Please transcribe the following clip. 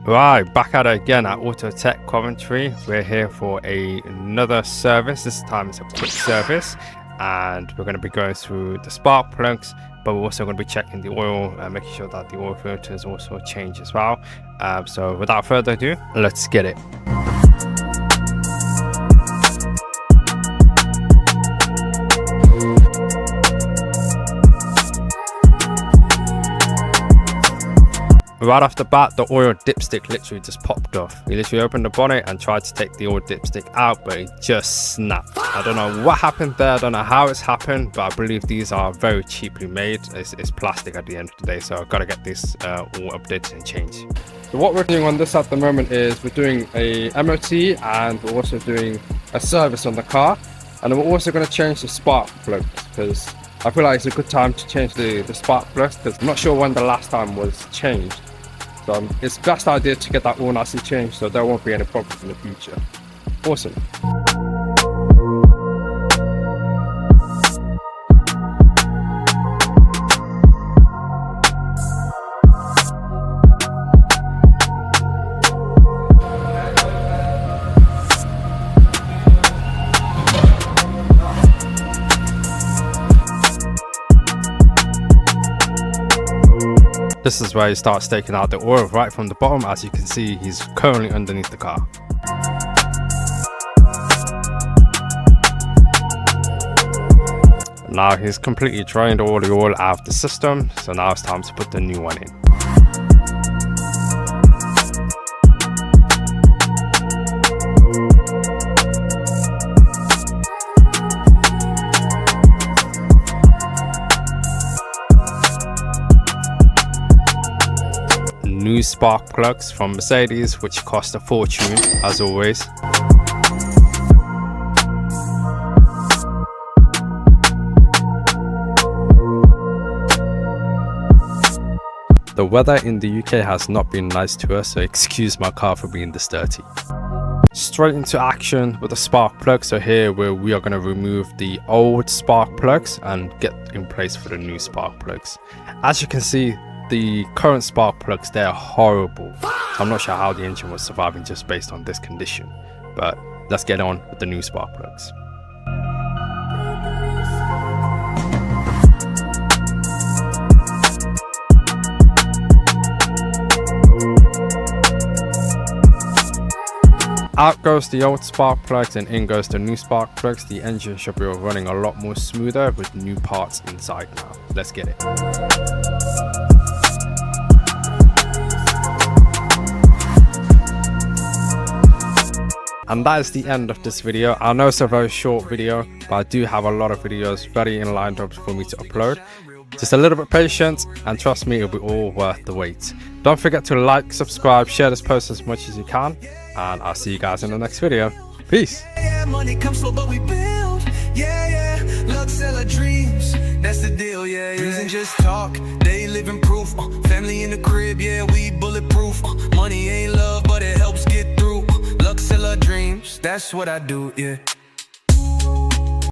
Right, back at it again at Autotech Coventry. We're here for another service. This time it's a quick service, and we're going to be going through the spark plugs, but we're also going to be checking the oil and making sure that the oil filter is also changed as well. So without further ado, let's get it. Right off the bat, the oil dipstick literally just popped off. We literally opened the bonnet and tried to take the oil dipstick out, but it just snapped. I don't know what happened there. I don't know how it's happened, but I believe these are very cheaply made. It's plastic at the end of the day, so I've got to get this all updated and changed. So what we're doing on this at the moment is we're doing a MOT, and we're also doing a service on the car, and we're also going to change the spark plugs, because I feel like it's a good time to change the spark plugs, because I'm not sure when the last time was changed. So it's the best idea to get that all nicely changed so there won't be any problems in the future. Awesome. This is where he starts taking out the oil right from the bottom. As you can see, he's currently underneath the car. Now he's completely drained all the oil out of the system, so now it's time to put the new one in. New spark plugs from Mercedes, which cost a fortune as always. The weather in the UK has not been nice to us, so excuse my car for being this dirty. Straight into action with the spark plug. So here we are going to remove the old spark plugs and get in place for the new spark plugs. As you can see, the current spark plugs, they're horrible. So I'm not sure how the engine was surviving just based on this condition, but let's get on with the new spark plugs. Out goes the old spark plugs and in goes the new spark plugs. The engine should be running a lot more smoother with new parts inside now. Let's get it. And that is the end of this video. I know it's a very short video, but I do have a lot of videos ready in lined up for me to upload. Just a little bit patient, and trust me, it'll be all worth the wait. Don't forget to like, subscribe, share this post as much as you can, and I'll see you guys in the next video. Peace. Money comes slow, but we build. Luck sell our dreams. That's the deal, Using just talk, they living proof. Family in the crib, we bulletproof. Money ain't love, but it helps get through. Luck sell our dreams. That's what I do,